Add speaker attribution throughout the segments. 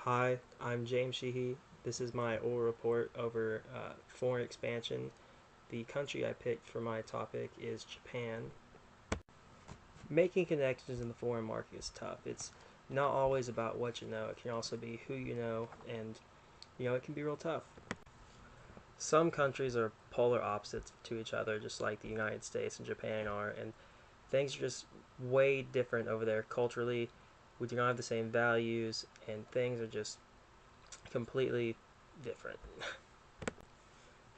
Speaker 1: Hi, I'm James Sheehy. This is my oral report over foreign expansion. The country I picked for my topic is Japan. Making connections in the foreign market is tough. It's not always about what you know, it can also be who you know, and it can be real tough. Some countries are polar opposites to each other, just like the United States and Japan are, and things are just way different over there culturally. We do not have the same values, and things are just completely different.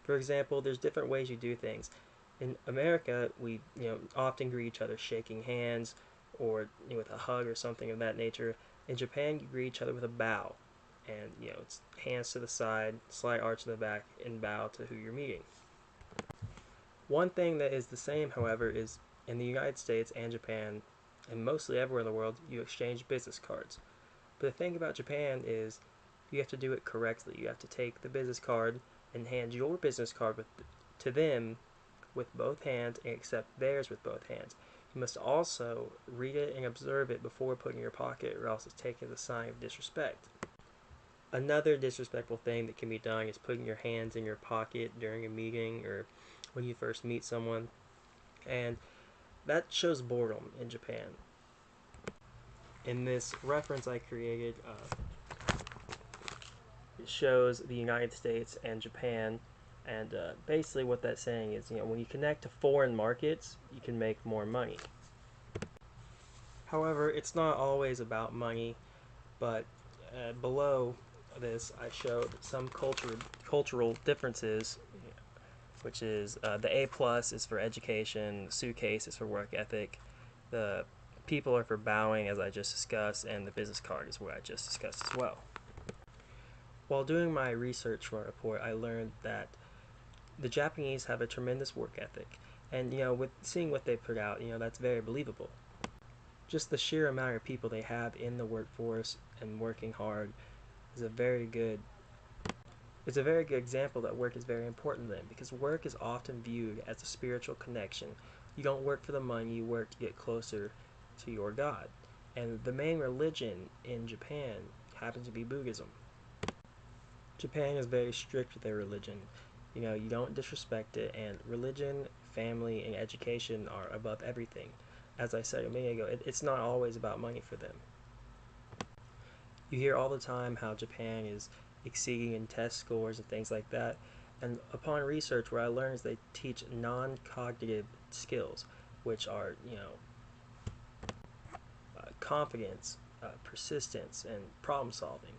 Speaker 1: For example, there's different ways you do things. In America, we often greet each other shaking hands or with a hug or something of that nature. In Japan, you greet each other with a bow, and it's hands to the side, slight arch in the back, and bow to who you're meeting. One thing that is the same, however, is in the United States and Japan, and mostly everywhere in the world, you exchange business cards. But the thing about Japan is you have to do it correctly. You have to take the business card and hand your business card to them with both hands and accept theirs with both hands. You must also read it and observe it before putting it in your pocket, or else it's taken as a sign of disrespect. Another disrespectful thing that can be done is putting your hands in your pocket during a meeting or when you first meet someone, and that shows boredom in Japan. In this reference I created, it shows the United States and Japan, and basically what that's saying is, when you connect to foreign markets, you can make more money. However, it's not always about money, but below this I showed some cultural differences, which is the A plus is for education, the suitcase is for work ethic, the people are for bowing as I just discussed, and the business card is what I just discussed as well. While doing my research for my report, I learned that the Japanese have a tremendous work ethic, and with seeing what they put out, that's very believable. Just the sheer amount of people they have in the workforce and working hard is a very good it's a very good example that work is very important to them, because work is often viewed as a spiritual connection. You don't work for the money, you work to get closer to your God. And the main religion in Japan happens to be Buddhism. Japan is very strict with their religion. You don't disrespect it, and religion, family, and education are above everything. As I said a minute ago, it's not always about money for them. You hear all the time how Japan is exceeding in test scores and things like that. And upon research, what I learned is they teach non-cognitive skills, which are, confidence, persistence, and problem solving.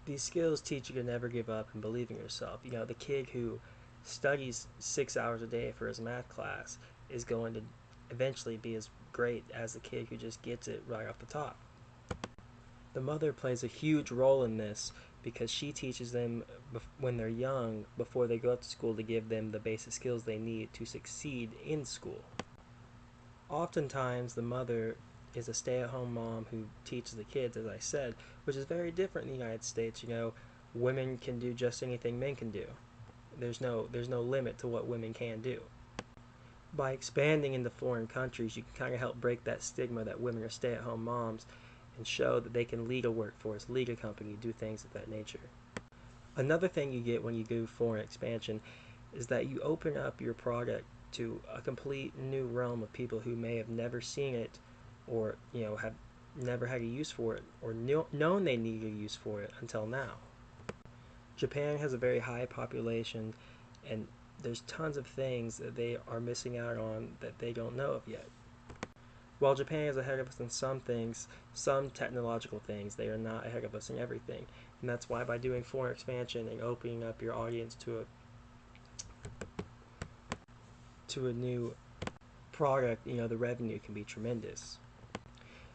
Speaker 1: These skills teach you to never give up and believe in yourself. The kid who studies 6 hours a day for his math class is going to eventually be as great as the kid who just gets it right off the top. The mother plays a huge role in this because she teaches them when they're young, before they go up to school, to give them the basic skills they need to succeed in school. Oftentimes, the mother is a stay-at-home mom who teaches the kids, as I said, which is very different in the United States. Women can do just anything men can do. There's no limit to what women can do. By expanding into foreign countries, you can kind of help break that stigma that women are stay-at-home moms and show that they can lead a workforce, lead a company, do things of that nature. Another thing you get when you do foreign expansion is that you open up your product to a complete new realm of people who may have never seen it, or have never had a use for it, or known they need a use for it until now. Japan has a very high population, and there's tons of things that they are missing out on that they don't know of yet. While Japan is ahead of us in some things, some technological things, they are not ahead of us in everything. And that's why by doing foreign expansion and opening up your audience to a new product, the revenue can be tremendous.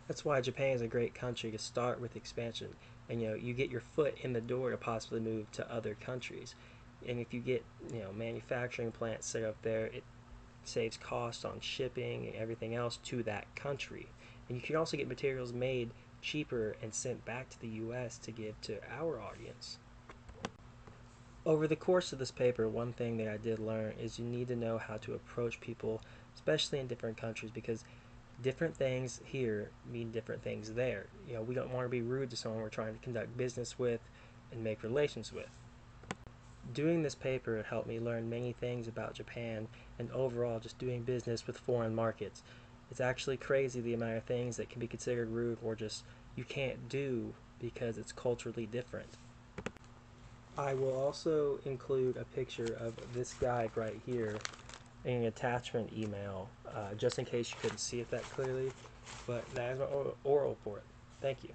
Speaker 1: That's why Japan is a great country to start with expansion. And you get your foot in the door to possibly move to other countries. And if you get manufacturing plants set up there, it saves cost on shipping and everything else to that country. And you can also get materials made cheaper and sent back to the US to give to our audience. Over the course of this paper, one thing that I did learn is you need to know how to approach people, especially in different countries, because different things here mean different things there. You know, we don't want to be rude to someone we're trying to conduct business with and make relations with. Doing this paper helped me learn many things about Japan and overall just doing business with foreign markets. It's actually crazy the amount of things that can be considered rude or just you can't do because it's culturally different. I will also include a picture of this guide right here in an attachment email, just in case you couldn't see it that clearly. But that is my oral report. Thank you.